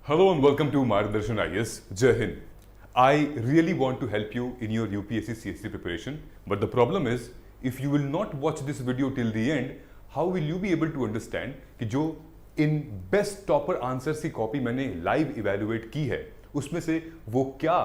Hello and welcome to Margdarshan IAS. Jai Hind. I really want to help you in your UPSC CSC preparation, but the problem is if you will not watch this video till the end, how will you be able to understand कि जो in best topper answers की copy मैंने live evaluate की है उसमें से वो क्या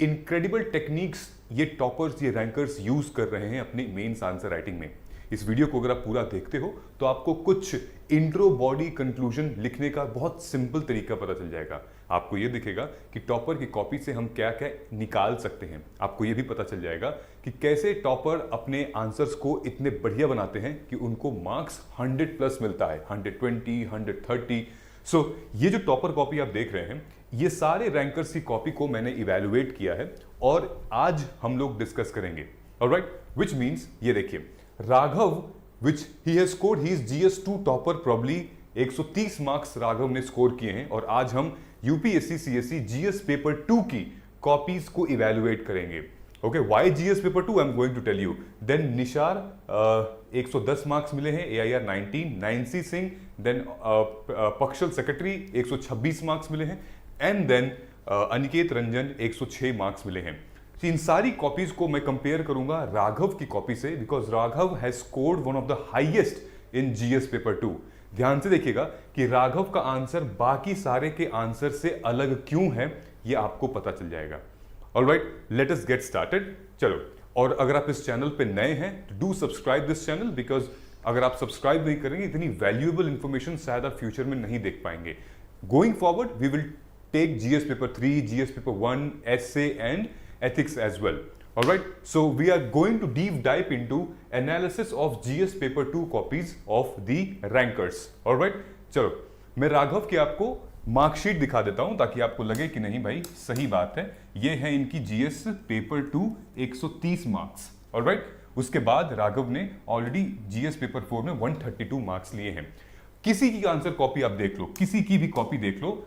इनक्रेडिबल टेक्निक्स ये टॉपर्स ये रैंकर्स यूज कर रहे हैं अपनी मेंस आंसर राइटिंग में। इस वीडियो को अगर आप पूरा देखते हो तो आपको कुछ इंट्रो बॉडी कंक्लूजन लिखने का बहुत सिंपल तरीका पता चल जाएगा। आपको यह दिखेगा कि टॉपर की कॉपी से हम क्या क्या निकाल सकते हैं। आपको यह भी पता चल जाएगा कि कैसे टॉपर अपने आंसर्स को इतने बढ़िया बनाते हैं कि उनको मार्क्स 100 प्लस मिलता है, 120, 130। सो ये जो टॉपर कॉपी आप देख रहे हैं ये सारे रैंकर्स की कॉपी को मैंने इवेल्युएट किया है और आज हम लोग डिस्कस करेंगे। ऑलराइट, व्हिच मींस ये देखिए Raghav which he has scored, he is GS2 topper probably 130 marks Raghav ने स्कोर किए हैं और आज हम यूपीएससी सीएससी जीएस पेपर 2 की कॉपीज को इवेल्युएट करेंगे। Okay, why GS paper 2 I am going to tell you. Then Nishar 110 marks मिले हैं, AIR 19, Nancy Singh, then Pakshal Secretary 126 marks मिले हैं and then Aniket Ranjan 106 marks मिले हैं। इन सारी कॉपीज को मैं कंपेयर करूंगा राघव की कॉपी से because Raghav has scored one of the highest in GS paper 2। ध्यान से देखिएगा कि राघव का आंसर बाकी सारे के आंसर से अलग क्यों है ये आपको पता चल जाएगा। Alright, let us get started. चलो, और अगर आप इस चैनल पे नए हैं तो do subscribe this channel because अगर आप सब्सक्राइब नहीं करेंगे इतनी वैल्यूएबल इंफॉर्मेशन शायद आप फ्यूचर में नहीं देख पाएंगे। Going forward we will take GS paper 3, GS paper 1, essay and ethics as well. All right, so we are going to deep dive into analysis of GS paper 2 copies of the rankers. All right, चलो मैं राघव की आपको marksheet दिखा देता हूं ताकि आपको लगे कि नहीं भाई सही बात है। ये है इनकी GS paper 2 130 marks. All right, उसके बाद राघव ने ऑलरेडी GS पेपर 4 में 132 मार्क्स लिए हैं। किसी की आंसर कॉपी आप देख लो, किसी की भी कॉपी देख लो,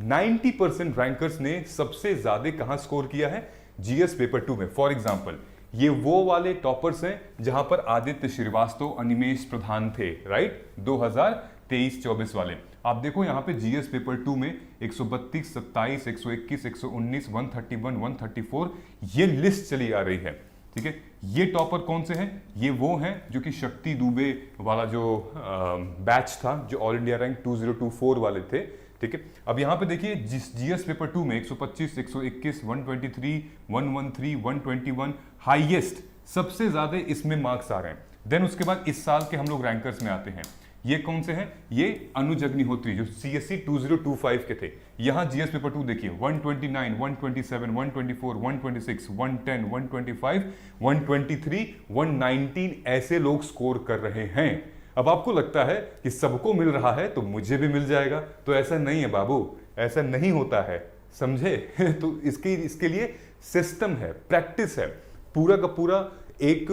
90% रैंकर्स ने सबसे ज्यादा कहां स्कोर किया है? जीएस पेपर 2 में। फॉर एग्जाम्पल ये वो वाले टॉपर्स हैं जहां पर आदित्य श्रीवास्तव, अनिमेश प्रधान थे, राइट, 2023-24 वाले। आप देखो यहां पे जीएस पेपर 2 में 132, 27, 121, 119, 131, 134 ये लिस्ट चली आ रही है। ठीक है, ये टॉपर कौन से हैं? ये वो हैं जो कि शक्ति दुबे वाला जो बैच था जो ऑल इंडिया रैंक 2024 वाले थे। ठीक है, अब यहां पे देखिए जीएस पेपर 2 में 125, 121, 123, 113, 121 हाईएस्ट, सबसे ज्यादा इसमें मार्क्स आ रहे हैं। देन उसके बाद इस साल के हम लोग रैंकर्स में आते हैं। ये कौन से हैं? ये अनुज अग्निहोत्री जो सीएससी 2025 के थे। यहां जीएस पेपर 2 देखिए 129, 127, 124, 126, 110, 125, 123, 119 ऐसे लोग स्कोर कर रहे हैं। अब आपको लगता है कि सबको मिल रहा है तो मुझे भी मिल जाएगा, तो ऐसा नहीं है बाबू, ऐसा नहीं होता है, समझे? तो इसके लिए सिस्टम है, प्रैक्टिस है, पूरा का पूरा एक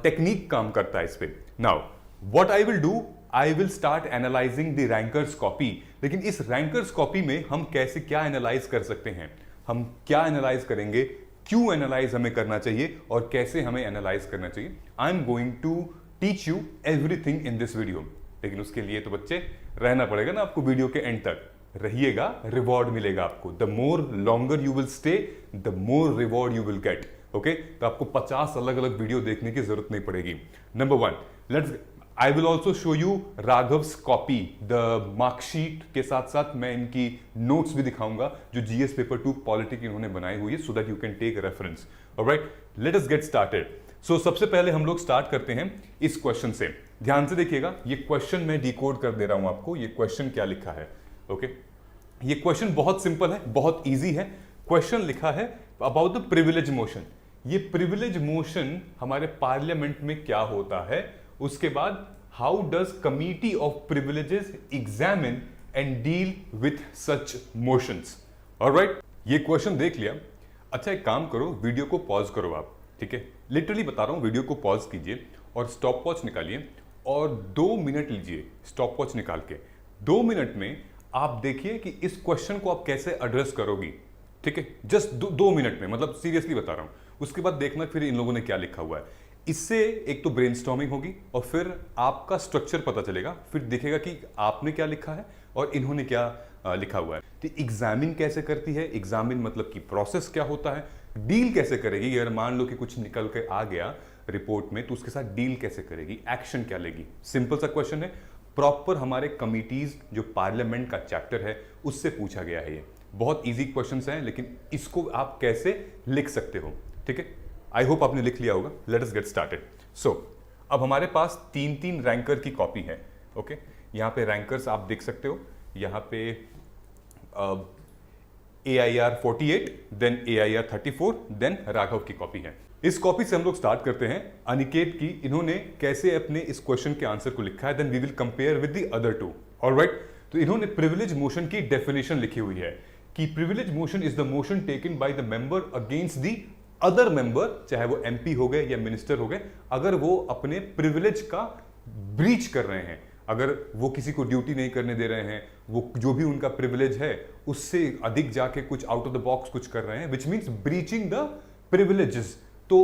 टेक्निक काम करता है इस पे। Now what I will do, I will start analysing the rankers copy. लेकिन इस रैंकर्स कॉपी में हम कैसे क्या एनालाइज कर सकते हैं, हम क्या एनालाइज करेंगे, क्यों एनालाइज हमें करना चाहिए और कैसे हमें एनालाइज करना चाहिए। I am going to teach you everything in this video. लेकिन उसके लिए तो बच्चे रहना पड़ेगा ना आपको, वीडियो के एंड तक रहिएगा, रिवॉर्ड मिलेगा आपको। The more longer you will stay the more reward you will get. Okay, तो आपको 50 अलग अलग वीडियो देखने की जरूरत नहीं पड़ेगी। Number 1, let's I will also show you Raghav's copy, the marksheet के साथ साथ मैं इनकी नोट्स भी दिखाऊंगा जो जीएस पेपर 2 पॉलिटिक इन्होंने बनाई हुई है, so that you can take reference. Alright, let us get started. So सबसे पहले हम लोग स्टार्ट करते हैं इस क्वेश्चन से। ध्यान से देखिएगा, ये क्वेश्चन मैं डिकोड कर दे रहा हूं आपको, ये क्वेश्चन क्या लिखा है। ओके, ये क्वेश्चन बहुत सिंपल है, बहुत इजी है। क्वेश्चन लिखा है अबाउट द प्रिविलेज मोशन। ये प्रिविलेज मोशन हमारे पार्लियामेंट में क्या होता है, उसके बाद how does committee of privileges examine and deal with such motions. Alright, ये क्वेश्चन देख लिया। अच्छा, एक काम करो, वीडियो को पॉज करो आप। ठीक है, लिटरली बता रहा हूं, वीडियो को पॉज कीजिए और स्टॉप वॉच निकालिए और 2 मिनट लीजिए स्टॉप वॉच निकाल के। 2 मिनट में आप देखिए कि इस क्वेश्चन को आप कैसे एड्रेस करोगी। ठीक है, जस्ट 2 मिनट में, मतलब सीरियसली बता रहा हूं। उसके बाद देखना फिर इन लोगों ने क्या लिखा हुआ है। इससे एक तो ब्रेनस्टॉर्मिंग होगी और फिर आपका स्ट्रक्चर पता चलेगा, फिर दिखेगा कि आपने क्या लिखा है और इन्होंने क्या लिखा हुआ है। तो एग्जामिन कैसे करती है, एग्जामिन मतलब कि प्रोसेस क्या होता है, डील कैसे करेगी, अगर मान लो कि कुछ निकल के आ गया रिपोर्ट में तो उसके साथ डील कैसे करेगी, एक्शन क्या लेगी। सिंपल सा क्वेश्चन है, प्रॉपर हमारे कमिटीज जो पार्लियामेंट का चैप्टर है उससे पूछा गया है। ये बहुत इजी क्वेश्चंस हैं, लेकिन इसको आप कैसे लिख सकते हो, ठीक है। आई होप आपने लिख लिया होगा। Let us get started. So अब हमारे पास तीन तीन रैंकर की कॉपी है, ओके। यहाँ पे रैंकर्स आप देख सकते हो, यहाँ पे AIR 48, then AIR 34, then Raghav की कॉपी है। इस कॉपी से हम लोग स्टार्ट करते हैं अनिकेत की, इन्होंने कैसे अपने इस क्वेश्चन के आंसर को लिखा है, then we will compare with the other two. Alright, तो इन्होंने प्रिविलेज मोशन की डेफिनेशन लिखी हुई है कि privilege motion is the motion taken by the member against the other member, चाहे वो MP हो गए या मिनिस्टर हो गए, अगर वो अपने प्रिविलेज का ब्रीच कर रहे हैं, अगर वो किसी को ड्यूटी नहीं करने दे रहे हैं, वो जो भी उनका प्रिविलेज है उससे अधिक जाके कुछ आउट ऑफ द बॉक्स कुछ कर रहे हैं, which means breaching the privileges, तो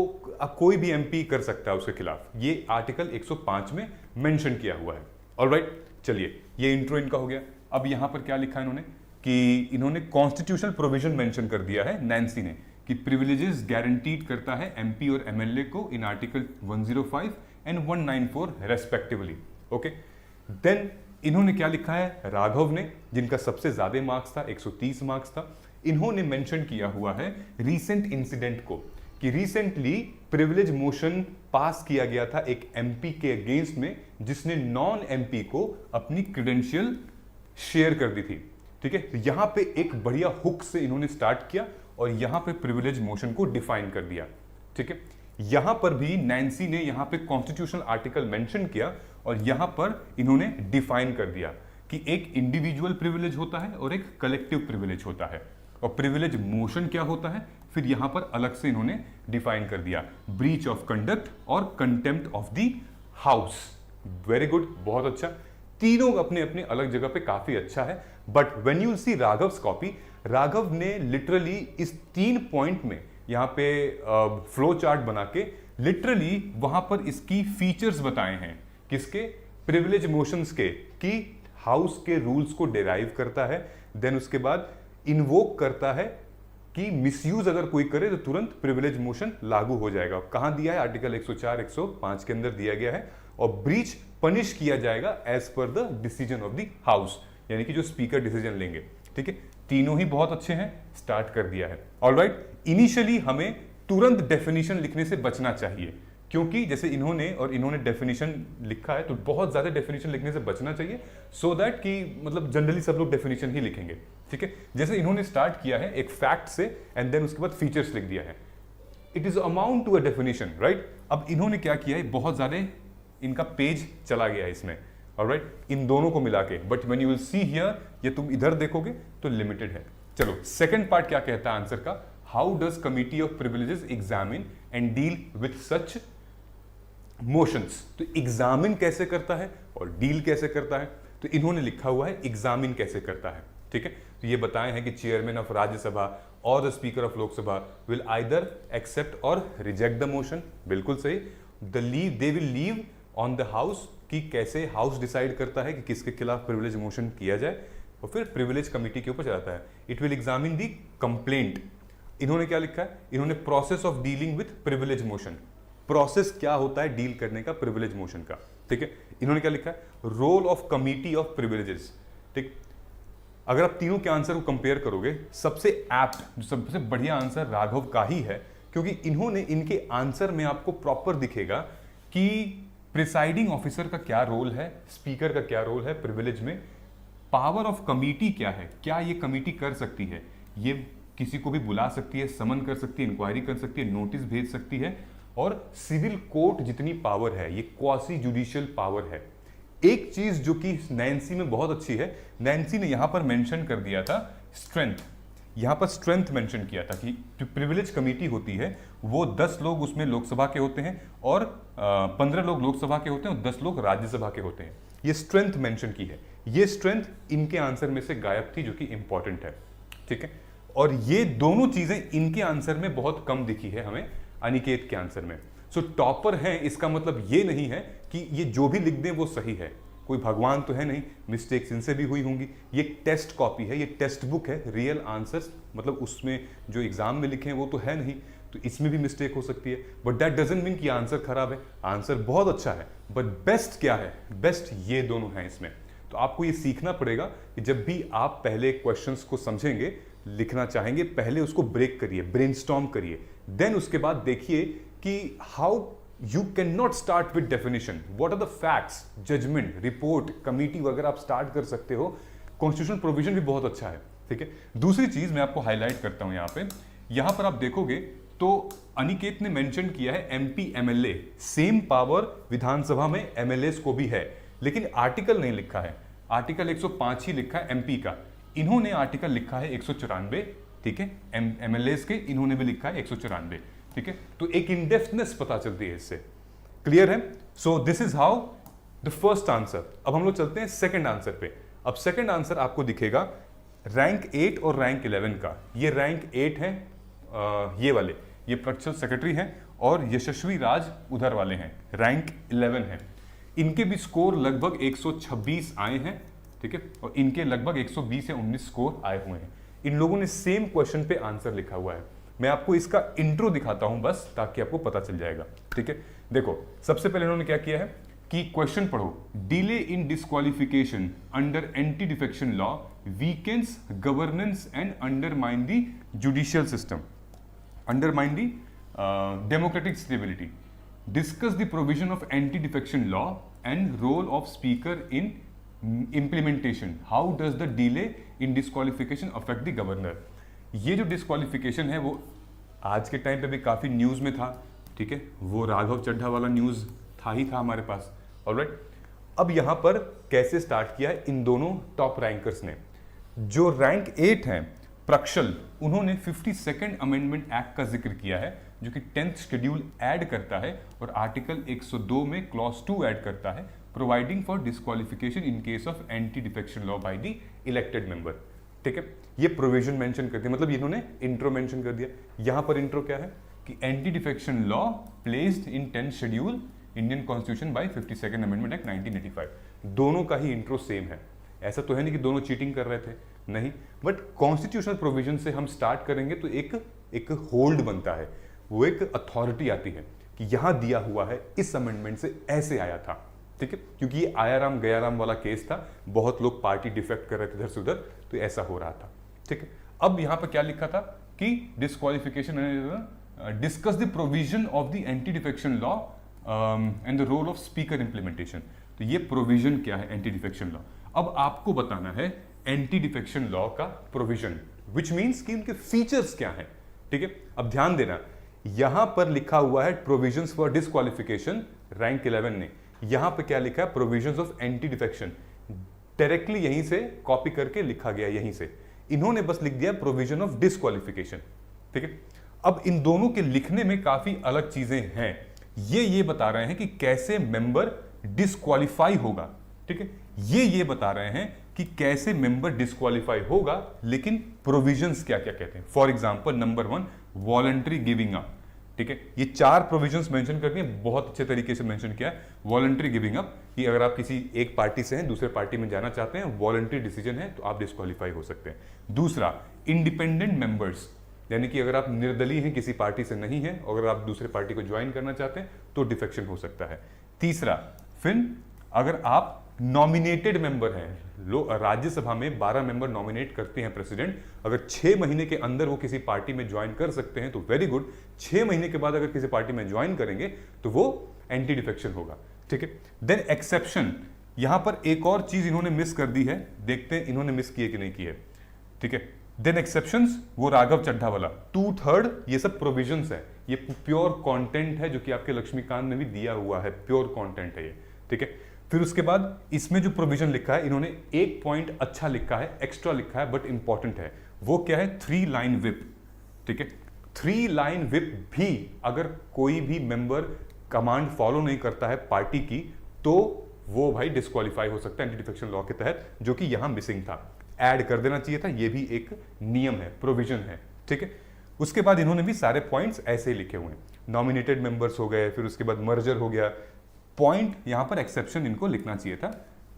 कोई भी MP कर सकता है उसके खिलाफ। ये आर्टिकल 105 में मेंशन किया हुआ है। ऑलराइट, चलिए ये इंट्रो इनका हो गया। अब यहां पर क्या लिखा है इन्होंने कि इन्होंने कॉन्स्टिट्यूशनल प्रोविजन मेंशन कर दिया है नैन्सी ने कि प्रिविलेजेस गारंटीड करता है MP और MLA को in article 105 and 194 respectively, okay. Then इन्होंने क्या लिखा है, राघव ने, जिनका सबसे ज्यादा मार्क्स था, 130 मार्क्स था, इन्होंने मेंशन किया हुआ है रीसेंट इंसिडेंट को कि रिसेंटली प्रिविलेज मोशन पास किया गया था एक MP के अगेंस्ट में, जिसने नॉन MP को अपनी क्रेडेंशियल शेयर कर दी थी, ठीक है। तो यहां पे एक बढ़िया हुक से इन्होंने स्टार्ट किया और यहां पे प्रिविलेज मोशन को डिफाइन कर दिया, ठीक है। यहां पर भी नैन्सी ने यहां पे कॉन्स्टिट्यूशनल आर्टिकल मेंशन किया और यहां पर इन्होंने डिफाइन कर दिया कि एक इंडिविजुअल प्रिविलेज होता है और एक कलेक्टिव प्रिविलेज होता है, और प्रिविलेज मोशन क्या होता है फिर यहां पर अलग से इन्होंने डिफाइन कर दिया, ब्रीच ऑफ कंडक्ट और contempt of the house. Very good, बहुत अच्छा, तीनों अपने अपने अलग जगह पे काफी अच्छा है। But when you see Raghav's copy, Raghav ने लिटरली इस 3 पॉइंट में यहां पे फ्लो चार्ट बना के लिटरली वहां पर इसकी फीचर्स बताए हैं, किसके, प्रिविलेज मोशंस के, कि हाउस के रूल्स को डिराइव करता है, देन उसके बाद इन्वोक करता है कि मिसयूज अगर कोई करे तो तुरंत प्रिविलेज मोशन लागू हो जाएगा। कहां दिया है, आर्टिकल 104 105 के अंदर दिया गया है, और ब्रीच पनिश किया जाएगा as per the decision of the house, यानी कि जो स्पीकर डिसीजन लेंगे, ठीक है। तीनों ही बहुत अच्छे हैं, स्टार्ट कर दिया है। ऑलराइट, इनिशियली हमें तुरंत डेफिनेशन लिखने से बचना चाहिए, क्योंकि जैसे इन्होंने डेफिनेशन लिखा है तो बहुत ज्यादा डेफिनेशन लिखने से बचना चाहिए, सो दैट कि मतलब जनरली सब लोग डेफिनेशन ही लिखेंगे, ठीक है। जैसे इन्होंने स्टार्ट किया है एक फैक्ट से एंड देन उसके बाद फीचर्स लिख दिया है, it is amount to a definition, right. अब इन्होंने क्या किया है, बहुत ज्यादा इनका पेज चला गया है इसमें, ऑलराइट, इन दोनों को मिला के, but when you will see here, ये तुम इधर देखोगे तो लिमिटेड है। चलो सेकंड पार्ट क्या कहता है आंसर का, how does committee of privileges examine and deal with such motions. तो एग्जामिन कैसे करता है और डील कैसे करता है, तो इन्होंने लिखा हुआ है एग्जामिन कैसे करता है, ठीक है। तो ये बताए हैं कि चेयरमैन ऑफ राज्यसभा और the speaker of Lok Sabha will either accept और रिजेक्ट द मोशन, बिल्कुल सही। They will leave on the house, कि कैसे हाउस डिसाइड करता है कि किसके खिलाफ प्रिविलेज मोशन किया जाए, और फिर प्रिविलेज कमिटी के ऊपर जाता है। It will examine the complaint. इन्होंने क्या लिखा है, इन्होंने process of dealing with privilege motion, process क्या होता है डील करने का प्रिविलेज मोशन का, ठीक है। इन्होंने क्या लिखा है, role of committee of privileges, ठीक। अगर आप तीनों के आंसर को कंपेयर करोगे, सबसे एप्ट, सबसे बढ़िया आंसर राघव का ही है, क्योंकि इन्होंने इनके आंसर में आपको प्रॉपर दिखेगा कि प्रिसाइडिंग ऑफिसर का क्या रोल है, स्पीकर का क्या रोल है प्रिविलेज में, पावर ऑफ कमिटी क्या है, क्या ये कमिटी कर सकती है, ये किसी को भी बुला सकती है, समन कर सकती है, इंक्वायरी कर सकती है, नोटिस भेज सकती है, और सिविल कोर्ट जितनी पावर है ये क्वासी जुडिशियल पावर है। एक चीज जो कि नैन्सी में बहुत अच्छी है, नैन्सी ने यहां पर मेंशन कर दिया था स्ट्रेंथ, यहां पर स्ट्रेंथ मेंशन किया था कि जो प्रिविलेज कमेटी होती है वो 10 लोग उसमें लोकसभा के होते हैं और 15 लोग लोकसभा के होते हैं और 10 लोग राज्यसभा के होते हैं। ये स्ट्रेंथ मेंशन की है, ये स्ट्रेंथ इनके आंसर में से गायब थी, जो कि इंपॉर्टेंट है, ठीक है। और ये दोनों चीजें इनके आंसर में बहुत कम दिखी है हमें अनिकेत के आंसर में। सो टॉपर है इसका मतलब ये नहीं है कि ये जो भी लिख दें वो सही है, कोई भगवान तो है नहीं, मिस्टेक्स इनसे भी हुई होंगी। ये टेस्ट कॉपी है, ये टेक्स्ट बुक है, रियल आंसर्स मतलब उसमें जो एग्जाम में लिखे हैं वो तो है नहीं, तो इसमें भी मिस्टेक हो सकती है। बट दैट डजंट मीन कि आंसर खराब है, आंसर बहुत अच्छा है। बट बेस्ट क्या है? बेस्ट ये दोनों हैं इसमें। तो आपको ये सीखना पड़ेगा कि जब भी आप पहले क्वेश्चंस को समझेंगे, लिखना चाहेंगे, पहले उसको ब्रेक करिए, ब्रेनस्टॉर्म करिए, देन उसके बाद देखिए कि how you can not start with definition, what are the facts, judgment, report, committee वगैरह आप स्टार्ट कर सकते हो। कॉन्स्टिट्यूशनल प्रोविजन भी बहुत अच्छा है, ठीक है। दूसरी चीज मैं आपको हाईलाइट करता हूं यहां पर आप देखोगे तो अनिकेत ने मेंशन किया है एमपी एमएलए, सेम पावर विधानसभा में एमएलए को भी है, लेकिन आर्टिकल नहीं लिखा है, आर्टिकल 105 ही लिखा है एमपी का। इन्होंने आर्टिकल लिखा है 194, ठीक है, एमएलए के इन्होंने भी लिखा है 194, ठीक है। तो एक इनडेप्थनेस पता चलती है इससे, क्लियर है। So this is how the first answer. अब हम लोग चलते हैं सेकंड आंसर पे। अब सेकंड आंसर आपको दिखेगा रैंक 8 और रैंक 11 का। ये रैंक 8 है, ये वाले, ये प्रक्षल सेक्रेटरी हैं, और यशस्वी राज उधर वाले हैं, रैंक 11 है। इनके भी स्कोर लगभग 126 आए हैं, ठीक है, और इनके लगभग 120 या 19 स्कोर आए हुए हैं। इन लोगों ने सेम क्वेश्चन पे आंसर लिखा हुआ है। मैं आपको इसका इंट्रो दिखाता हूं बस, ताकि आपको पता चल जाएगा, ठीक है। देखो, सबसे पहले इन्होंने क्या किया है कि क्वेश्चन पढ़ो, delay in disqualification under anti defection law weakens governance and undermine the judicial system, undermine the democratic stability, discuss the provision of anti-defection law and role of speaker in implementation. How does the delay in disqualification affect the governor? ये जो disqualification है वो आज के time पे भी काफी news में था, ठीक है, वो राघव चड्ढा वाला न्यूज था हमारे पास, ऑलराइट। अब यहां पर कैसे स्टार्ट किया है इन दोनों टॉप रैंकर्स ने। जो रैंक 8 हैं प्रक्षल, उन्होंने 52nd अमेंडमेंट एक्ट का जिक्र किया है, जो कि 10th शेड्यूल ऐड करता है और आर्टिकल 102 में क्लॉज 2 ऐड करता है, providing for disqualification in case of anti defection law by the elected member, ठीक है। ये प्रोविजन मेंशन करती है, मतलब इन्होंने इंट्रो मेंशन कर दिया। यहां पर इंट्रो क्या है कि anti defection law placed in 10th schedule Indian constitution bye 52nd amendment act 1985। दोनों का ही इंट्रो सेम है। ऐसा तो है नहीं कि दोनों चीटिंग कर रहे थे, नहीं, बट कॉन्स्टिट्यूशनल प्रोविजन से हम स्टार्ट करेंगे तो एक होल्ड बनता है, वो एक अथॉरिटी आती है कि यहां दिया हुआ है, इस अमेंडमेंट से ऐसे आया था, ठीक है, क्योंकि ये आया राम गया राम वाला केस था, बहुत लोग पार्टी डिफेक्ट कर रहे थे इधर से उधर, तो ऐसा हो रहा था, ठीक है। अब यहां पर क्या लिखा था कि disqualification, discuss the provision of the anti defection law and the role of speaker implementation. तो ये प्रोविजन क्या है एंटी डिफेक्शन लॉ। अब आपको बताना है एंटी डिफेक्शन लॉ का प्रोविजन, विच मीन्स कि उनके फीचर्स क्या हैं, ठीक है। अब ध्यान देना, यहां पर लिखा हुआ है प्रोविजंस फॉर डिस्क्वालिफिकेशन, रैंक 11 ने, यहां पर क्या लिखा है provisions of anti defection, directly यहीं से कॉपी करके लिखा गया, यहीं से इन्होंने बस लिख दिया प्रोविजन ऑफ डिस्क्वालिफिकेशन, ठीक है। अब इन दोनों के लिखने में काफी अलग चीजें हैं। ये बता रहे हैं कि कैसे मेंबर डिस्क्वालीफाई होगा, ठीक है, ये बता रहे हैं कि कैसे मेंबर डिस्क्वालीफाई होगा, लेकिन प्रोविजंस क्या क्या कहते हैं। For example number 1 voluntary giving up, ठीक है, ये 4 प्रोविजंस मेंशन करके हैं, बहुत अच्छे तरीके से मेंशन किया है। वॉलंटरी गिविंग अप कि अगर आप किसी एक पार्टी से हैं दूसरे पार्टी में जाना चाहते हैं, वॉलंटरी डिसीजन है तो आप डिस्क्वालीफाई हो सकते हैं। दूसरा इंडिपेंडेंट मेंबर्स, यानी कि अगर आप निर्दलीय हैं, किसी पार्टी से नहीं है, अगर आप दूसरे पार्टी को ज्वाइन करना चाहते हैं तो डिफेक्शन हो सकता है। तीसरा, फिर अगर आप नॉमिनेटेड मेंबर हैं, राज्यसभा में 12 मेंबर नॉमिनेट करते हैं प्रेसिडेंट, अगर 6 महीने के अंदर वो किसी पार्टी में ज्वाइन कर सकते हैं तो वेरी गुड, 6 महीने के बाद अगर किसी पार्टी में ज्वाइन करेंगे तो वो एंटी डिफेक्शन होगा, ठीक है। देन एक्सेप्शन, यहां पर एक और चीज इन्होंने मिस कर दी है, देखते हैं इन्होंने मिस की है कि नहीं की है, ठीक है। देन एक्सेप्शंस, वो राघव चड्ढा वाला 2/3, ये सब प्रोविजंस है, ये प्योर कंटेंट है जो कि आपके लक्ष्मीकांत में भी दिया हुआ है, प्योर कंटेंट है ये, ठीक है। फिर उसके बाद इसमें जो प्रोविजन लिखा है, इन्होंने एक पॉइंट अच्छा लिखा है, एक्स्ट्रा लिखा है बट इंपॉर्टेंट है, वो क्या है 3 लाइन व्हिप, ठीक है। 3 लाइन व्हिप भी अगर कोई भी मेंबर कमांड फॉलो नहीं करता है पार्टी की, तो वो भाई डिस्क्वालीफाई हो सकता है एंटी डिफेक्शन लॉ के तहत, जो कि यहां मिसिंग था, ऐड कर देना चाहिए था, ये भी एक नियम है, प्रोविजन है, ठीक है। उसके बाद इन्होंने भी सारे पॉइंट्स ऐसे ही लिखे हुए हैं, नॉमिनेटेड मेंबर्स हो गए, फिर उसके बाद मर्जर हो गया, पॉइंट यहां पर एक्सेप्शन इनको लिखना चाहिए था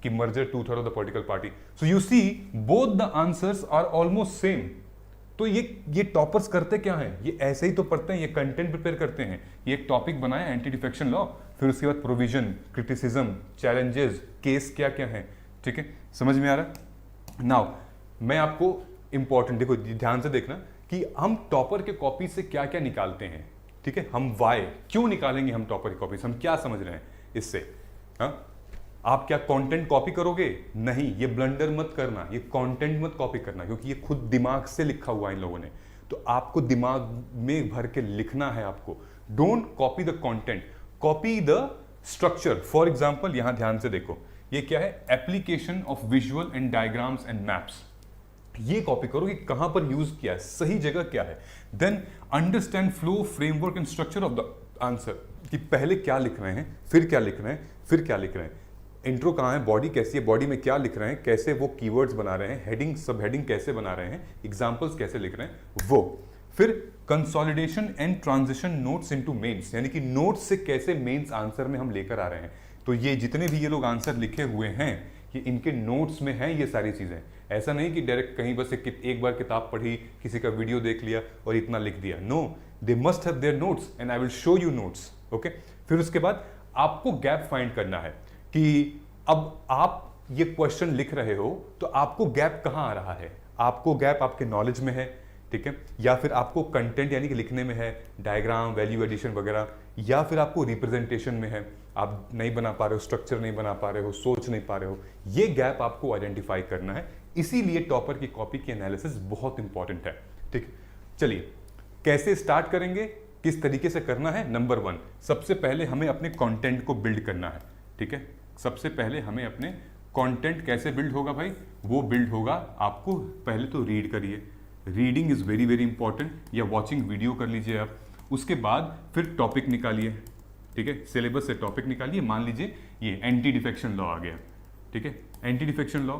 कि merger 2/3 of the political party. So you see both the answers are almost same. तो ये टॉपर्स करते क्या हैं, ये ऐसे ही तो पढ़ते हैं, ये कंटेंट प्रिपेयर करते हैं. ये एक टॉपिक बनाया एंटी डिफेक्शन लॉ, फिर उसके बाद प्रोविजन, क्रिटिसिज्म, चैलेंजेस, केस क्या क्या है. ठीक है, समझ में आ रहा है. नाउ मैं आपको इंपॉर्टेंट, देखो ध्यान से देखना कि हम टॉपर के कॉपी से क्या क्या निकालते हैं. ठीक है, हम वाई क्यों निकालेंगे हम टॉपर की कॉपी से, हम क्या समझ रहे हैं इससे. हाँ, आप क्या कंटेंट कॉपी करोगे, नहीं, ये ब्लंडर मत करना, ये कंटेंट मत कॉपी करना, क्योंकि ये खुद दिमाग से लिखा हुआ है इन लोगों ने. तो आपको दिमाग में भर के लिखना है आपको. Don't copy the content, copy the structure. For example यहां ध्यान से देखो, ये क्या है, application of visual and diagrams and maps. ये कॉपी करो कि कहां पर यूज किया है, सही जगह क्या है. Then understand flow, framework and structure of the answer, कि पहले क्या लिख रहे हैं, फिर क्या लिख रहे हैं, फिर क्या लिख रहे हैं. इंट्रो कहाँ है, बॉडी कैसी है, बॉडी में क्या लिख रहे हैं, कैसे वो कीवर्ड्स बना रहे हैं, हेडिंग सब हेडिंग कैसे बना रहे हैं, एग्जांपल्स कैसे लिख रहे हैं वो. फिर consolidation and transition notes into mains, यानी कि नोट्स से कैसे मेंस आंसर में हम लेकर आ रहे हैं. तो ये जितने भी ये लोग आंसर लिखे हुए हैं ये इनके नोट्स में हैं ये सारी चीजें. ऐसा नहीं कि डायरेक्ट कहीं बस एक बार किताब पढ़ी, किसी का वीडियो देख लिया और इतना लिख दिया. No, they must have their notes and I will show you notes. Okay, फिर उसके बाद आपको गैप फाइंड करना है कि अब आप ये क्वेश्चन लिख रहे हो तो आपको गैप कहां आ रहा है. आपको गैप आपके नॉलेज में है, ठीक है, या फिर आपको कंटेंट यानी कि लिखने में है, डायग्राम, वैल्यू एडिशन वगैरह, या फिर आपको रिप्रेजेंटेशन में है, आप नहीं बना पा रहे हो, स्ट्रक्चर नहीं बना पा रहे हो, सोच नहीं पा रहे हो. ये गैप आपको आइडेंटिफाई करना है. इसीलिए टॉपर की कॉपी की एनालिसिस बहुत इंपॉर्टेंट है. ठीक, चलिए कैसे स्टार्ट करेंगे, किस तरीके से करना है. नंबर 1, सबसे पहले हमें अपने कंटेंट को बिल्ड करना है. ठीक है, सबसे पहले हमें अपने कंटेंट कैसे बिल्ड होगा भाई, वो बिल्ड होगा आपको पहले तो रीड करिए. Reading is very very important, या वॉचिंग वीडियो कर लीजिए आप. उसके बाद फिर टॉपिक निकालिए. ठीक है, सिलेबस से टॉपिक निकालिए. मान लीजिए ये एंटी डिफेक्शन लॉ आ गया. ठीक है, एंटी डिफेक्शन लॉ.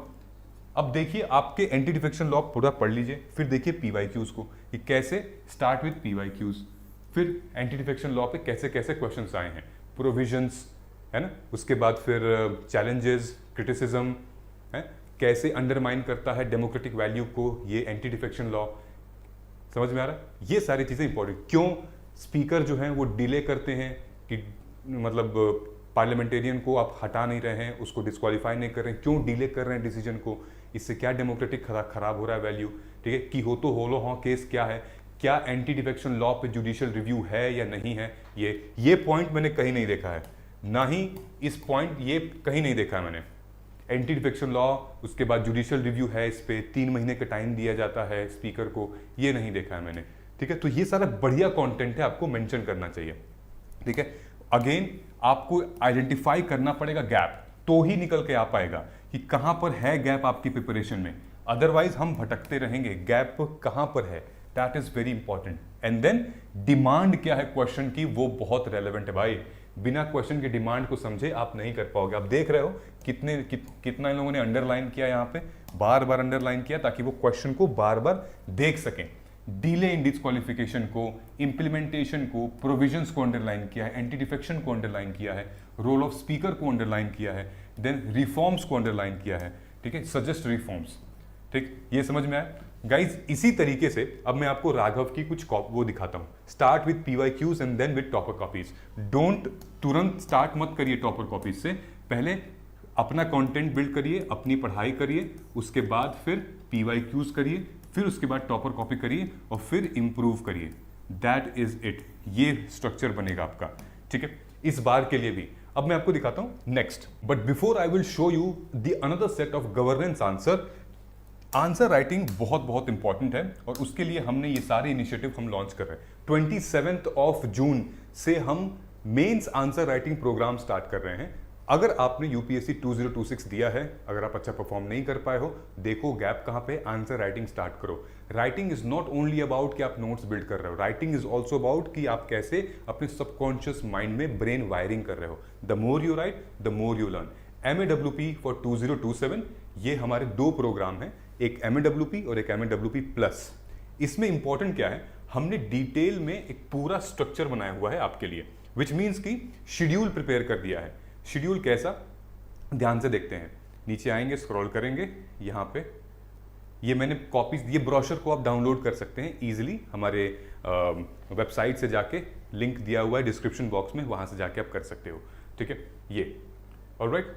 अब देखिए आपके एंटी डिफेक्शन लॉ पूरा पढ़ लीजिए. फिर देखिए पीवाईक्यूज को कि कैसे स्टार्ट विद पीवाईक्यूज. फिर एंटी डिफेक्शन लॉ पे कैसे कैसे क्वेश्चंस आए हैं, प्रोविजंस है ना. उसके बाद फिर चैलेंजेस, क्रिटिसिज्म है, कैसे अंडरमाइन करता है डेमोक्रेटिक वैल्यू को ये एंटी डिफेक्शन लॉ. समझ में आ रहा है. ये सारी चीजें इंपॉर्टेंट. क्यों स्पीकर जो हैं वो डिले करते हैं, कि मतलब पार्लियामेंटेरियन को आप हटा नहीं रहे हैं, उसको डिस्क्वालीफाई नहीं कर रहे हैं, क्यों डिले कर रहे हैं डिसीजन को, इससे क्या डेमोक्रेटिक खराब हो रहा है वैल्यू. ठीक है, कि हो तो होलो हाँ केस क्या है, क्या एंटी डिफेक्शन लॉ पे जुडिशियल रिव्यू है या नहीं है. ये पॉइंट मैंने कहीं नहीं देखा है, ना ही इस पॉइंट ये कहीं नहीं देखा है मैंने. एंटी डिफेक्शन लॉ, उसके बाद जुडिशियल रिव्यू है, इस पे 3 महीने का टाइम दिया जाता है स्पीकर को, ये नहीं देखा है मैंने. ठीक है, तो ये सारा बढ़िया कंटेंट है, आपको मेंशन करना चाहिए. ठीक है, अगेन आपको आइडेंटिफाई करना पड़ेगा गैप, तो ही निकल के आ पाएगा कि कहां पर है गैप आपकी प्रिपरेशन में. अदरवाइज हम भटकते रहेंगे. गैप कहां पर है, that is very important. And then demand क्या है क्वेश्चन की, वो बहुत रेलेवेंट है भाई. बिना क्वेश्चन के डिमांड को समझे आप नहीं कर पाओगे. आप देख रहे हो कितना इन लोगों ने अंडरलाइन किया, यहाँ पे बार बार अंडरलाइन किया ताकि वो क्वेश्चन को बार बार देख सकें. डिले इन डिस्क्वालिफिकेशन को, इंप्लीमेंटेशन को, प्रोविजंस को अंडरलाइन किया है, एंटी डिफेक्शन को अंडरलाइन किया है, रोल ऑफ स्पीकर को अंडरलाइन किया है, देन रिफॉर्म्स को अंडरलाइन किया है. ठीक है, सजेस्ट रिफॉर्म्स. ठीक, ये समझ में आया गाइज. इसी तरीके से अब मैं आपको राघव की कुछ वो दिखाता हूं. Start with PYQs and then with topper copies. Don't तुरंत स्टार्ट मत करिए टॉपर कॉपीज से, पहले अपना कंटेंट बिल्ड करिए, अपनी पढ़ाई करिए, उसके बाद फिर पीवाईक्यूज करिए, फिर उसके बाद टॉपर कॉपी करिए और फिर इंप्रूव करिए. That is it. ये स्ट्रक्चर बनेगा आपका. ठीक है, इस बार के लिए भी. अब मैं आपको दिखाता हूं next, but before I will show you the another set of governance answer. Answer writing बहुत बहुत इंपॉर्टेंट है और उसके लिए हमने ये सारे इनिशिएटिव हम लॉन्च कर रहे हैं. 27 जून से हम mains answer writing program start कर रहे हैं. अगर आपने यूपीएससी 2026 दिया है, अगर आप अच्छा परफॉर्म नहीं कर पाए हो, देखो गैप कहाँ पे, आंसर राइटिंग स्टार्ट करो. Writing is not only about कि आप नोट्स बिल्ड कर रहे हो, राइटिंग इज ऑल्सो अबाउट कि आप कैसे अपने सबकॉन्शियस माइंड में ब्रेन वायरिंग कर रहे हो. The more you right the more you learn. MAWP for 2027, ये हमारे 2 प्रोग्राम हैं, एक MAWP और एक MAWP प्लस. इसमें इंपॉर्टेंट क्या है, हमने डिटेल में एक पूरा स्ट्रक्चर बनाया हुआ है आपके लिए, विच मीन्स कि शेड्यूल प्रिपेयर कर दिया है. शेड्यूल कैसा, ध्यान से देखते हैं. नीचे आएंगे, स्क्रॉल करेंगे, यहाँ पे ये मैंने कॉपीज, ये ब्रोशर को आप डाउनलोड कर सकते हैं इजीली हमारे वेबसाइट से जाके, लिंक दिया हुआ है डिस्क्रिप्शन बॉक्स में, वहां से जाके आप कर सकते हो। ठीक है, ये ऑलराइट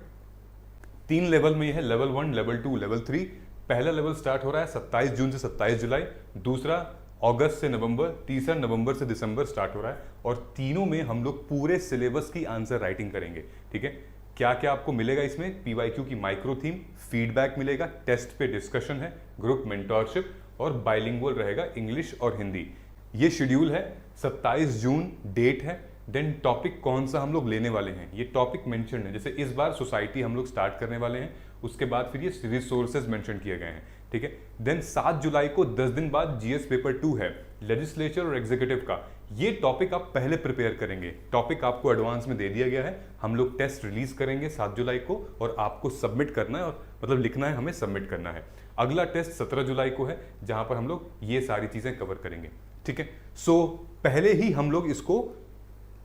3 लेवल में ये है, लेवल 1, लेवल 2, लेवल 3। पहला लेवल स्टार्ट हो रहा है 27 जून से 27 जुलाई, दूसरा अगस्त से नवंबर, तीसरा नवंबर से दिसंबर स्टार्ट हो रहा है, और तीनों में हम लोग पूरे सिलेबस की आंसर राइटिंग करेंगे। ठीक है, क्या क्या आपको मिलेगा इसमें? पीवाईक्यू की माइक्रो थीम, फीडबैक मिलेगा, टेस्ट पे डिस्कशन है, ग्रुप मेंटोरशिप, और बाइलिंगुअल रहेगा इंग्लिश और हिंदी। ये शेड्यूल है, 27 जून डेट है। देन टॉपिक कौन सा हम लोग लेने वाले हैं, ये टॉपिक मेंशन है। जैसे इस बार सोसाइटी हम लोग स्टार्ट करने वाले हैं, उसके बाद फिर ये रिसोर्सेज मेंशन किए गए हैं। ठीक है, देन 7 जुलाई को 10 दिन बाद जीएस पेपर 2 है, लेजिस्लेचर और एग्जीक्यूटिव का। ये टॉपिक आप पहले प्रिपेयर करेंगे, टॉपिक आपको एडवांस में दे दिया गया है। हम लोग टेस्ट रिलीज करेंगे 7 जुलाई को, और आपको सबमिट करना है, और मतलब लिखना है, हमें सबमिट करना है। अगला टेस्ट 17 जुलाई को है, जहां पर हम लोग ये सारी चीजें कवर करेंगे। ठीक है, सो पहले ही हम लोग इसको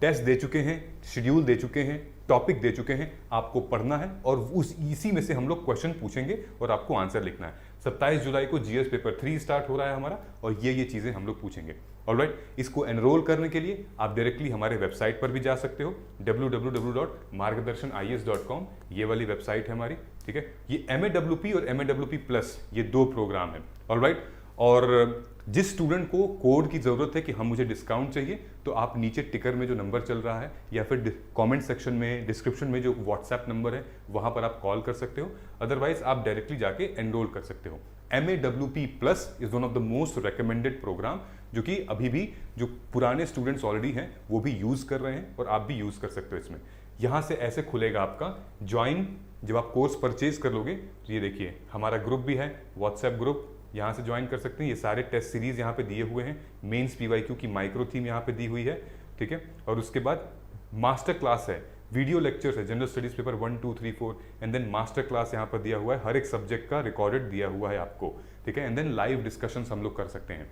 टेस्ट दे चुके हैं, शेड्यूल दे चुके हैं, टॉपिक दे चुके हैं, आपको पढ़ना है, और इसी में से हम लोग क्वेश्चन पूछेंगे और आपको आंसर लिखना है। 27 जुलाई को जीएस पेपर 3 स्टार्ट हो रहा है हमारा, और ये चीजें हम लोग पूछेंगे। ऑलराइट, इसको एनरोल करने के लिए आप डायरेक्टली हमारे वेबसाइट पर भी जा सकते हो, www.margdarshan.is.com, ये वाली वेबसाइट है हमारी। ठीक है, ये MAWP और MAWP प्लस, ये 2 प्रोग्राम है। ऑलराइट, और जिस स्टूडेंट को कोड की जरूरत है कि हम मुझे डिस्काउंट चाहिए, तो आप नीचे टिकर में जो नंबर चल रहा है, या फिर कमेंट सेक्शन में, डिस्क्रिप्शन में जो व्हाट्सएप नंबर है, वहां पर आप कॉल कर सकते हो। अदरवाइज आप डायरेक्टली जाके एनरोल कर सकते हो। MAWP plus is one of the most recommended program, जो कि अभी भी जो पुराने स्टूडेंट्स ऑलरेडी हैं वो भी यूज कर रहे हैं, और आप भी यूज कर सकते हो इसमें। यहां से ऐसे खुलेगा आपका ज्वाइन, जब आप कोर्स परचेज कर लोगे तो ये देखिए हमारा ग्रुप भी है, व्हाट्सएप ग्रुप, यहाँ से ज्वाइन कर सकते हैं। ये सारे टेस्ट सीरीज यहाँ पे दिए हुए हैं, मेंस पीवाईक्यू की माइक्रो थीम यहाँ पे दी हुई है। ठीक है, और उसके बाद मास्टर क्लास है, वीडियो लेक्चर्स है, general studies paper 1, 2, 3, 4, and then master class यहाँ पर दिया हुआ है, हर एक सब्जेक्ट का रिकॉर्डेड दिया हुआ है आपको। ठीक है, एंड देन लाइव डिस्कशन हम लोग कर सकते हैं।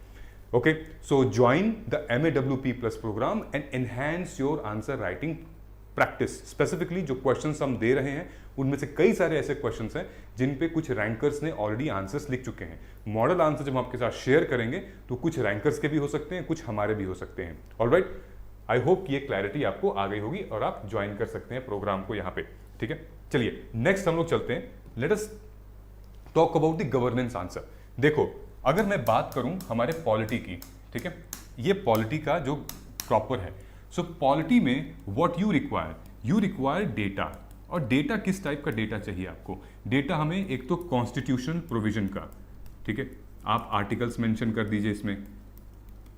Okay, so join the MAWP plus program and enhance your answer writing practice. Specifically जो क्वेश्चंस हम दे रहे हैं, उनमें से कई सारे ऐसे क्वेश्चंस हैं जिन पे कुछ रैंकर्स ने ऑलरेडी आंसर्स लिख चुके हैं। मॉडल आंसर जब हम आपके साथ शेयर करेंगे तो कुछ रैंकर्स के भी हो सकते हैं, कुछ हमारे भी हो सकते हैं। ऑलराइट, आई होप कि ये क्लैरिटी आपको आ गई होगी, और आप ज्वाइन कर सकते हैं प्रोग्राम को यहाँ पे। ठीक है, चलिए नेक्स्ट हम लोग चलते हैं। Let us talk about the governance answer. देखो, अगर मैं बात करूं हमारे पॉलिटी की, ठीक है, ये पॉलिटी का जो प्रॉपर है। सो पॉलिटी में व्हाट यू रिक्वायर डेटा। और डेटा किस टाइप का डेटा चाहिए आपको? डेटा हमें एक तो कॉन्स्टिट्यूशनल प्रोविजन का, ठीक है, आप आर्टिकल्स मेंशन कर दीजिए इसमें।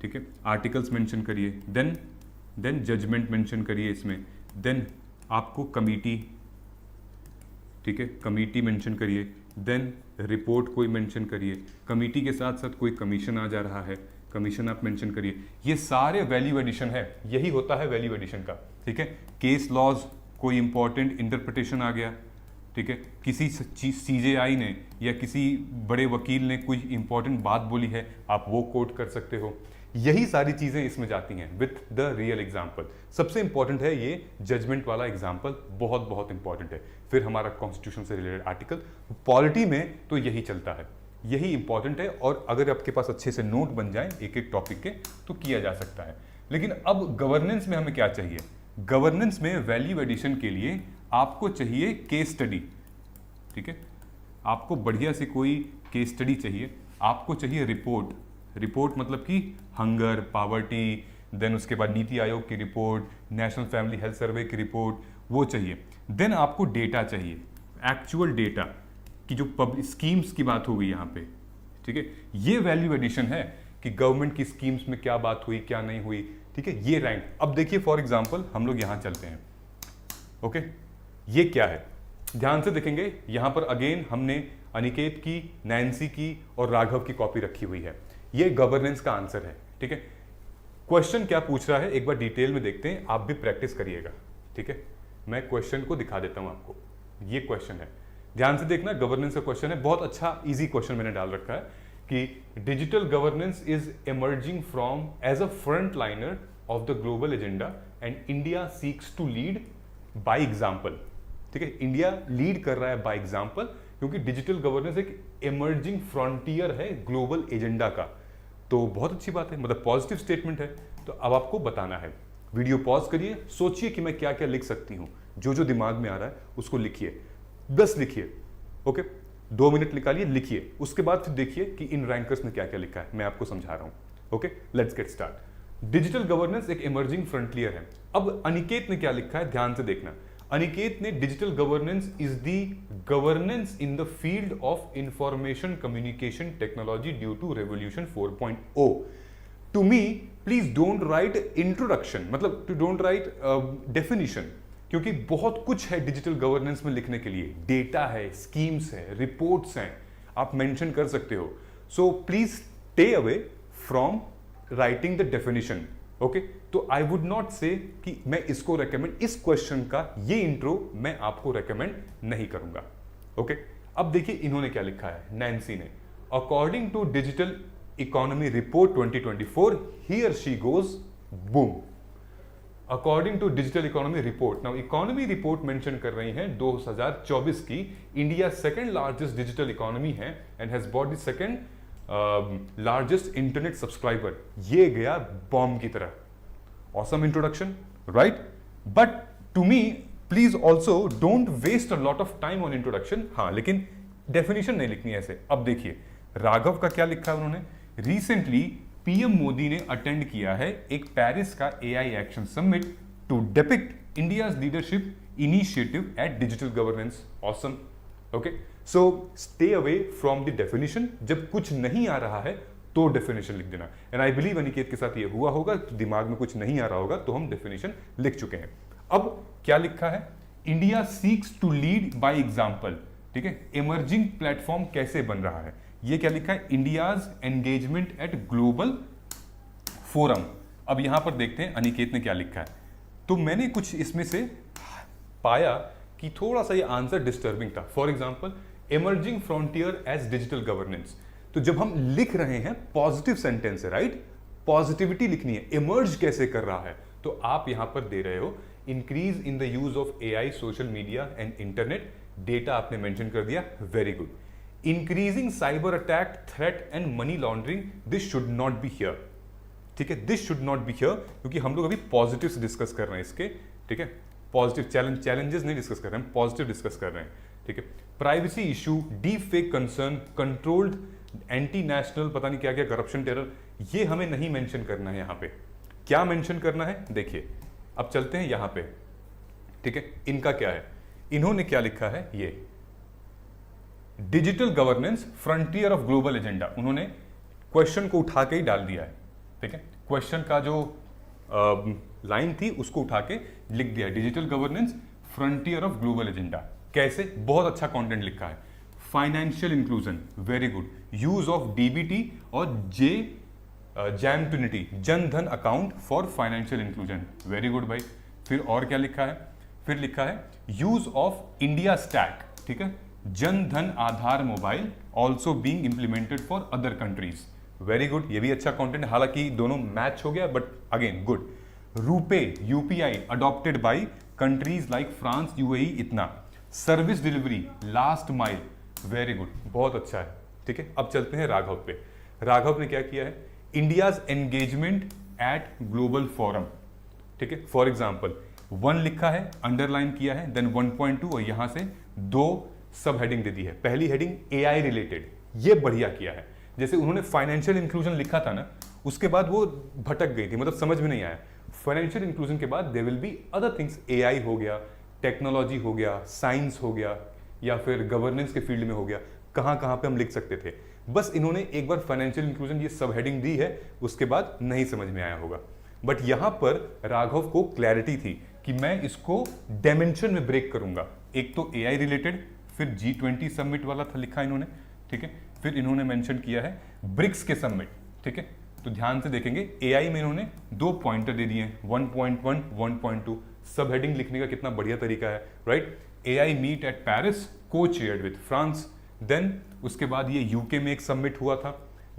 ठीक है, आर्टिकल्स मेंशन करिए, देन जजमेंट मेंशन करिए इसमें, देन आपको कमिटी, ठीक है, कमिटी मेंशन करिए, देन रिपोर्ट कोई मेंशन करिए, कमिटी के साथ साथ कोई कमीशन आ जा रहा है, कमीशन आप मेंशन करिए। ये सारे वैल्यू एडिशन है, यही होता है वैल्यू एडिशन का। ठीक है, केस लॉज, कोई इंपॉर्टेंट इंटरप्रिटेशन आ गया, ठीक है, किसी CJI ने या किसी बड़े वकील ने कोई इंपॉर्टेंट बात बोली है, आप वो कोट कर सकते हो। यही सारी चीजें इसमें जाती हैं विथ द रियल एग्जाम्पल। सबसे इंपॉर्टेंट है ये जजमेंट वाला एग्जाम्पल, बहुत बहुत इंपॉर्टेंट है। फिर हमारा कॉन्स्टिट्यूशन से रिलेटेड आर्टिकल। पॉलिटी में तो यही चलता है, यही इंपॉर्टेंट है, और अगर आपके पास अच्छे से नोट बन जाए एक एक टॉपिक के तो किया जा सकता है। लेकिन अब गवर्नेंस में हमें क्या चाहिए? गवर्नेंस में वैल्यू एडिशन के लिए आपको चाहिए केस स्टडी। ठीक है, आपको बढ़िया से कोई केस स्टडी चाहिए, आपको चाहिए रिपोर्ट मतलब कि हंगर, पॉवर्टी, देन उसके बाद नीति आयोग की report, national family health survey की रिपोर्ट, वो चाहिए। देन आपको डेटा चाहिए, एक्चुअल डेटा की जो पब्लिक स्कीम्स की बात होगी यहाँ पे। ठीक है, ये वैल्यू एडिशन है कि गवर्नमेंट की स्कीम्स में क्या बात हुई, क्या नहीं हुई। ठीक है, ये रैंक। अब देखिए फॉर एग्जांपल हम लोग यहां चलते हैं। ओके, ये क्या है? ध्यान से देखेंगे, यहां पर अगेन हमने अनिकेत की, नैन्सी की और राघव की कॉपी रखी हुई है। ये गवर्नेंस का आंसर है। ठीक है, क्वेश्चन क्या पूछ रहा है एक बार डिटेल में देखते हैं, आप भी प्रैक्टिस करिएगा। ठीक है, मैं क्वेश्चन को दिखा देता हूं आपको। ये क्वेश्चन है, ध्यान से देखना, गवर्नेंस का क्वेश्चन है, बहुत अच्छा इजी क्वेश्चन मैंने डाल रखा है कि digital governance is emerging from as a frontliner of the global agenda and India seeks to lead by example. ठीक है, इंडिया लीड कर रहा है बाय एग्जांपल, क्योंकि डिजिटल गवर्नेंस एक इमर्जिंग फ्रंटियर है ग्लोबल एजेंडा का। तो बहुत अच्छी बात है, मतलब पॉजिटिव स्टेटमेंट है। तो अब आपको बताना है, वीडियो पॉज करिए, सोचिए कि मैं क्या क्या लिख सकती हूं, जो जो दिमाग में आ रहा है उसको लिखिए, 10 लिखिए, ओके, 2 मिनट निकालिए, लिखिए, उसके बाद फिर देखिए कि इन रैंकर्स ने क्या क्या लिखा है, मैं आपको समझा रहा हूं। Okay, let's get start. Digital governance एक इमर्जिंग फ्रंटियर है। अब अनिकेत ने क्या लिखा है, ध्यान से देखना। अनिकेत ने digital governance is the governance in the field of information communication technology due to revolution 4.0। To me please don't write introduction, मतलब टू डोंट राइट डेफिनेशन, क्योंकि बहुत कुछ है डिजिटल गवर्नेंस में लिखने के लिए, डेटा है, स्कीम्स है, रिपोर्ट्स हैं, आप मेंशन कर सकते हो। So please stay away from writing the definition. Okay, तो आई वुड नॉट से कि मैं इसको रेकमेंड, इस क्वेश्चन का ये इंट्रो मैं आपको रेकमेंड नहीं करूंगा। ओके, अब देखिए इन्होंने क्या लिखा है, नैन्सी ने, according to digital economy report 2024 here she goes boom. According to digital economy report, now economy report mention कर रही है 2024 की, India second largest digital economy है and has bought the second largest internet subscriber. ये गया bomb की तरह। Awesome introduction, right? But to me please also don't waste a lot of time on introduction. हाँ, लेकिन डेफिनेशन नहीं लिखनी ऐसे। अब देखिए राघव का क्या लिखा है उन्होंने, रिसेंटली पीएम मोदी ने अटेंड किया है एक पेरिस का AI action summit to depict India's leadership initiative at digital governance. Awesome. Okay, so stay away from the definition. जब कुछ नहीं आ रहा है तो डेफिनेशन लिख देना। एंड आई बिलीव अनिकेत के साथ ये हुआ होगा, तो दिमाग में कुछ नहीं आ रहा होगा तो हम डेफिनेशन लिख चुके हैं। अब क्या लिखा है, India seeks to lead by example. ठीक है, इमर्जिंग प्लेटफॉर्म कैसे बन रहा है, ये क्या लिखा है, India's engagement eight global forum. अब यहां पर देखते हैं अनिकेत ने क्या लिखा है। तो मैंने कुछ इसमें से पाया कि थोड़ा सा ये आंसर डिस्टर्बिंग था। For example, emerging frontier as digital governance. तो जब हम लिख रहे हैं पॉजिटिव सेंटेंस है, राइट, पॉजिटिविटी लिखनी है, इमर्ज कैसे कर रहा है, तो आप यहां पर दे रहे हो increase in the use of AI, social media and internet. Data आपने मेंशन कर दिया, very good. Increasing cyber attack, threat and money laundering, this should not be here. ठीक है, this should not be here, क्योंकि हम लोग अभी positive discuss कर रहे हैं इसके। ठीक है, पॉजिटिव चैलेंजेस नहीं डिस्कस कर रहे हैं, पॉजिटिव डिस्कस कर रहे हैं। ठीक है, privacy issue, deep fake concern, controlled anti national, पता नहीं क्या क्या, करप्शन, टेरर, ये हमें नहीं मेंशन करना है। यहां पे क्या मेंशन करना है, देखिए अब चलते हैं यहां पे। ठीक है, इनका क्या है, इन्होंने क्या लिखा है, ये digital governance frontier of global agenda. उन्होंने क्वेश्चन को उठा के ही डाल दिया है। ठीक है, क्वेश्चन का जो लाइन थी उसको उठा के लिख दिया, digital governance frontier of global agenda. कैसे, बहुत अच्छा कंटेंट लिखा है। Financial inclusion, very good, use of DBT और jam Jan Dhan account for financial inclusion, very good भाई। फिर और क्या लिखा है, फिर लिखा है यूज ऑफ इंडिया स्टैक। ठीक है, Jan Dhan Aadhaar mobile also being implemented for other countries, very good, ये भी अच्छा कंटेंट, हालांकि दोनों मैच हो गया but again good. RuPay UPI adopted by countries like France, UAE, इतना। Service delivery, last mile, very good, बहुत अच्छा है। ठीक है, अब चलते हैं राघव पे। राघव ने क्या किया है, India's engagement eight global forum. ठीक है, फॉर एग्जाम्पल 1 लिखा है, अंडरलाइन किया है, देन 1.2 और यहां से 2 सब हेडिंग दे दी है। पहली हेडिंग एआई रिलेटेड, ये बढ़िया किया है। जैसे उन्होंने फाइनेंशियल इंक्लूजन लिखा था ना, उसके बाद वो भटक गई थी, मतलब समझ में नहीं आया। फाइनेंशियल इंक्लूजन के बाद there will be other things, AI हो गया, टेक्नोलॉजी हो गया, साइंस हो गया, या फिर गवर्नेंस के फील्ड में हो गया, कहां कहां पे हम लिख सकते थे। बस इन्होंने एक बार फाइनेंशियल इंक्लूजन ये सब हेडिंग दी है, उसके बाद नहीं समझ में आया होगा। बट यहां पर राघव को क्लैरिटी थी कि मैं इसको डायमेंशन में ब्रेक करूंगा। एक तो एआई रिलेटेड, फिर G20 समिट वाला था लिखा इन्होंने। ठीक है, फिर इन्होंने मेंशन किया है ब्रिक्स के समिट। ठीक है, तो ध्यान से देखेंगे एआई में इन्होंने 2 पॉइंटर दे दिए, 1.1, 1.2। सब हेडिंग लिखने का कितना बढ़िया तरीका है, right. AI meet at Paris को चेयर्ड विद फ्रांस, देन उसके बाद ये यूके में एक समिट हुआ था,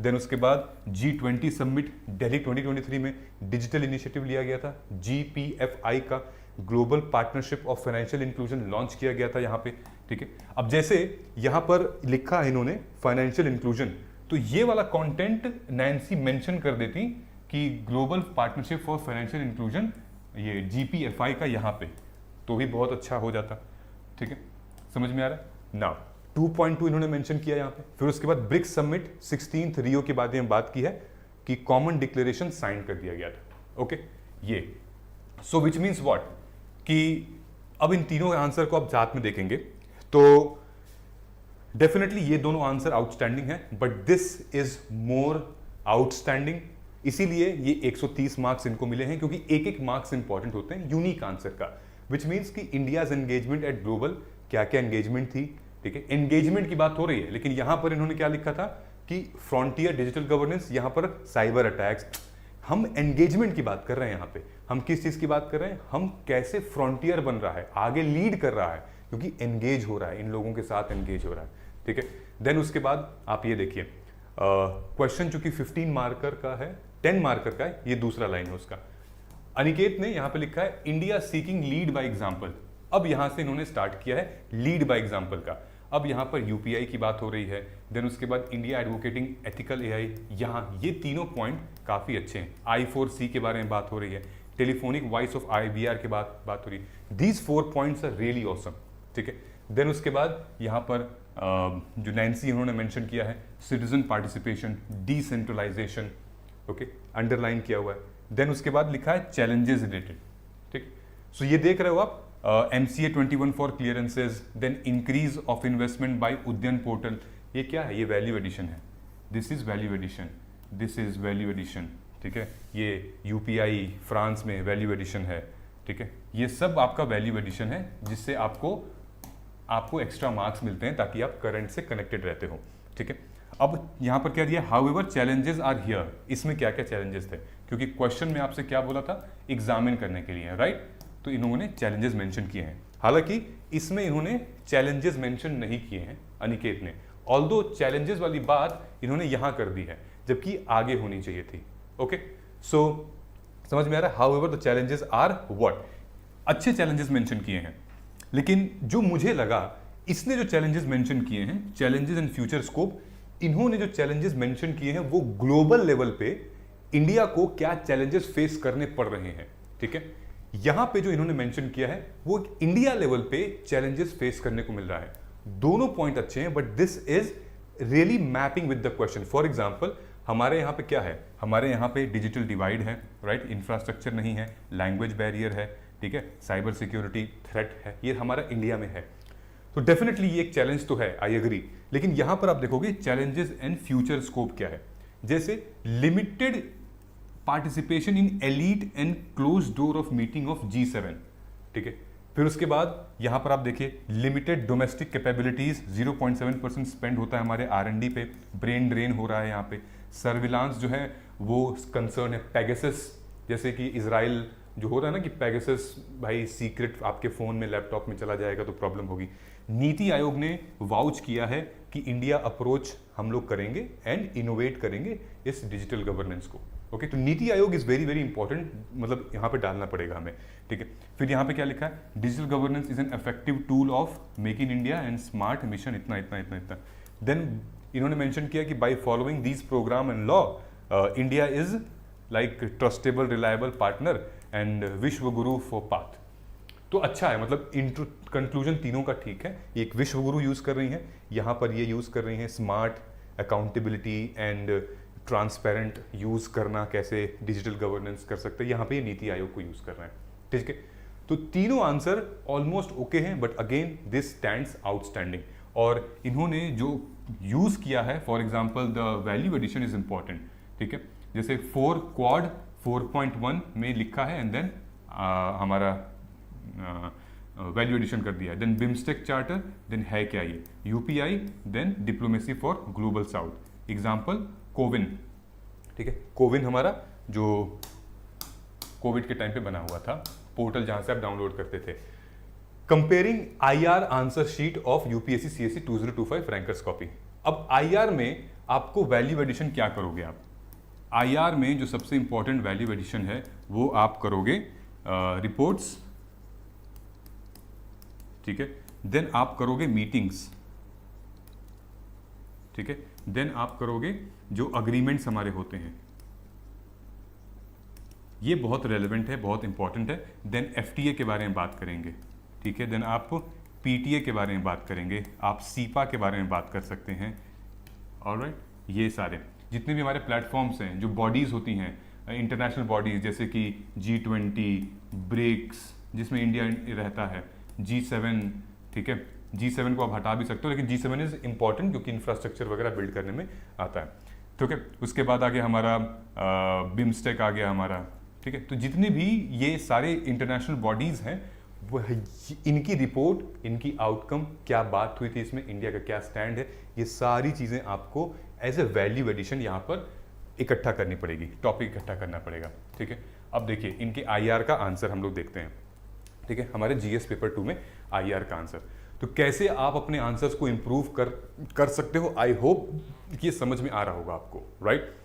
देन उसके बाद G20 समिट दिल्ली 2023 में डिजिटल इनिशिएटिव लिया गया था, GPFI का, global partnership of financial inclusion launch किया गया था यहाँ पे, ठीक है। अब जैसे यहाँ पर लिखा है इन्होंने फाइनेंशियल इंक्लूजन, तो ये वाला कंटेंट नैन्सी मेंशन कर देती कि global partnership for financial inclusion, ये GPFI का यहाँ पे, तो भी बहुत अच्छा हो जाता, ठीक है। समझ में आ रहा है ना। 2.2 इन्होंने मेंशन किया यहाँ पे। फिर उसके बाद ब्रिक्स समिट 16th रियो के बाद में बात की है कि कॉमन डिक्लेरेशन साइन कर दिया गया था, ओके। ये सो विच मीन्स व्हाट कि अब इन तीनों आंसर को आप साथ में देखेंगे तो डेफिनेटली ये दोनों आंसर आउटस्टैंडिंग है, but this is more outstanding, इसीलिए ये 130 मार्क्स इनको मिले हैं, क्योंकि एक एक मार्क्स इंपॉर्टेंट होते हैं यूनिक आंसर का, विच मीन्स कि इंडियाज एंगेजमेंट एट ग्लोबल, क्या क्या एंगेजमेंट थी, ठीक है। एंगेजमेंट की बात हो रही है, लेकिन यहां पर इन्होंने क्या लिखा था कि फ्रंटियर डिजिटल गवर्नेंस, यहां पर साइबर अटैक्स, हम एंगेजमेंट की बात कर रहे हैं। यहां पे हम किस चीज की बात कर रहे हैं, हम कैसे फ्रंटियर बन रहा है, आगे लीड कर रहा है, क्योंकि एंगेज हो रहा है, इन लोगों के साथ एंगेज हो रहा है, ठीक है। देन उसके बाद आप ये देखिए क्वेश्चन चूंकि 15 मार्कर का है, 10 मार्कर का है, ये दूसरा लाइन है उसका। अनिकेत ने यहां पे लिखा है India seeking lead by example. अब यहां से इन्होंने स्टार्ट किया है लीड बाय एग्जांपल का। अब यहां पर यूपीआई की बात हो रही है, देन उसके बाद इंडिया एडवोकेटिंग एथिकल एआई, यहां ये तीनों पॉइंट काफी अच्छे हैं। I4C के बारे में बात हो रही है, टेलीफोनिक वॉइस ऑफ IVR के बात हो रही है। These 4 points are really awesome, ठीक है। देन उसके बाद यहां पर जो नैन्सी उन्होंने मेंशन किया है citizen participation, decentralisation, okay, underline किया हुआ है। देन उसके बाद लिखा है चैलेंजेस रिलेटेड, ठीक। सो ये देख रहे हो आप MCA 21 for clearances, then increase of investment by Udyan portal, ये क्या है, ये वैल्यू एडिशन है, this is value addition, this is value addition, ठीक है। ये UPI फ्रांस में वैल्यू एडिशन है, ठीक है। ये सब आपका वैल्यू एडिशन है, जिससे आपको एक्स्ट्रा मार्क्स मिलते हैं ताकि आप करंट से कनेक्टेड रहते हो, ठीक है। अब यहां पर क्या दिया, हाउएवर चैलेंजेस आर हियर, इसमें क्या क्या चैलेंजेस थे, क्योंकि क्वेश्चन में आपसे क्या बोला था, एग्जामिन करने के लिए, राइट। तो इन्होंने चैलेंजेस मेंशन किए हैं, हालांकि इसमें इन्होंने चैलेंजेस मेंशन नहीं किए हैं अनिकेत ने, ऑल्दो चैलेंजेस वाली बात इन्होंने यहां कर दी है, जबकि आगे होनी चाहिए थी, ओके। सो समझ में आ रहा है, however the challenges are what, अच्छे चैलेंजेस मेंशन किए हैं। लेकिन जो मुझे लगा, इसने जो चैलेंजेस मेंशन किए हैं, चैलेंजेस इन फ्यूचर स्कोप, इन्होंने जो चैलेंजेस मेंशन किए हैं वो ग्लोबल लेवल पे इंडिया को क्या चैलेंजेस फेस करने पड़ रहे हैं, ठीक है। यहां पे जो इन्होंने मेंशन किया है वो इंडिया लेवल पे चैलेंजेस फेस करने को मिल रहा है। दोनों पॉइंट अच्छे हैं, but this is really mapping with the question. For example, हमारे यहां पे क्या है, हमारे यहां पे डिजिटल डिवाइड है, राइट, इंफ्रास्ट्रक्चर नहीं है, लैंग्वेज बैरियर है, ठीक है, साइबर सिक्योरिटी थ्रेट है, ये हमारा इंडिया में है। तो डेफिनेटली ये एक चैलेंज तो है, आई एग्री। लेकिन यहां पर आप देखोगे चैलेंजेस एंड फ्यूचर स्कोप क्या है, जैसे limited participation in elite and close door of meeting of G7, ठीक है। फिर उसके बाद यहां पर आप देखिए लिमिटेड डोमेस्टिक कैपेबिलिटीज, 0.7% स्पेंड होता है हमारे R&D पे, ब्रेन ड्रेन हो रहा है यहाँ पे। सर्विलांस जो है वो कंसर्न है, पेगासस, जैसे कि इजराइल जो हो रहा है ना कि पेगासस भाई सीक्रेट आपके फोन में लैपटॉप में चला जाएगा तो प्रॉब्लम होगी। नीति आयोग ने वाउच किया है कि इंडिया अप्रोच हम लोग करेंगे एंड इनोवेट करेंगे इस डिजिटल गवर्नेंस को, ओके। तो NITI Aayog is very very important, मतलब यहाँ पे डालना पड़ेगा हमें, ठीक है। फिर यहाँ पे क्या लिखा है, digital governance is an effective tool of make in India and smart mission, इतना इतना इतना इतना। देन इन्होंने मेंशन किया कि by following these program and law India is like trustable reliable partner and Vishwa Guru for path. तो अच्छा है, मतलब कंक्लूजन तीनों का ठीक है। एक विश्व गुरु यूज कर रही हैं, यहाँ पर ये यूज कर रही हैं smart, accountability and transparent use करना, कैसे डिजिटल गवर्नेंस कर सकते हैं, यहाँ पे ये नीति आयोग को यूज कर रहे हैं, ठीक है। तो तीनों आंसर ऑलमोस्ट ओके हैं, but again this stands outstanding. और इन्होंने जो यूज किया है, for example the value addition is important, ठीक है। जैसे 4 क्वाड 4.1 में लिखा है एंड देन हमारा वैल्यू एडिशन कर दिया है। देन बिम्स्टेक चार्टर, देन है क्या ये UPI, then diplomacy for global south. Example CoWIN, ठीक है। कोविन हमारा जो कोविड के टाइम पे बना हुआ था पोर्टल, जहां से आप डाउनलोड करते थे। Comparing IR answer sheet of UPSC CSE 2025 rankers copy. अब IR में आपको वैल्यू एडिशन क्या करोगे आप, IR में जो सबसे इंपॉर्टेंट वैल्यू एडिशन है वो आप करोगे रिपोर्ट्स, ठीक है। देन आप करोगे मीटिंग्स, ठीक है। देन आप करोगे जो अग्रीमेंट्स हमारे होते हैं, ये बहुत रेलेवेंट है, बहुत इंपॉर्टेंट है। देन एफटीए के बारे में बात करेंगे, ठीक है। देन आप पीटीए के बारे में बात करेंगे, आप सीपा के बारे में बात कर सकते हैं। ऑलराइट, ये सारे जितने भी हमारे प्लेटफॉर्म्स हैं, जो बॉडीज़ होती हैं, इंटरनेशनल बॉडीज़ जैसे कि G20, ब्रिक्स जिसमें इंडिया रहता है, G7, ठीक है। G7 को आप हटा भी सकते हो, लेकिन G7 इज़ इंपॉर्टेंट क्योंकि इंफ्रास्ट्रक्चर वगैरह बिल्ड करने में आता है, ठीक है। उसके बाद आ गया हमारा बिम्स्टेक आ गया हमारा, ठीक है। तो जितने भी ये सारे इंटरनेशनल बॉडीज़ हैं, वो इनकी रिपोर्ट, इनकी आउटकम, क्या बात हुई थी इसमें, इंडिया का क्या स्टैंड है, ये सारी चीज़ें आपको एज ए वैल्यू एडिशन यहाँ पर इकट्ठा करनी पड़ेगी, टॉपिक इकट्ठा करना पड़ेगा, ठीक है। अब देखिए इनके आईआर का आंसर हम लोग देखते हैं, ठीक है। हमारे जीएस पेपर 2 में आईआर का आंसर, तो कैसे आप अपने आंसर्स को इम्प्रूव कर सकते हो, आई होप ये समझ में आ रहा होगा आपको, राइट।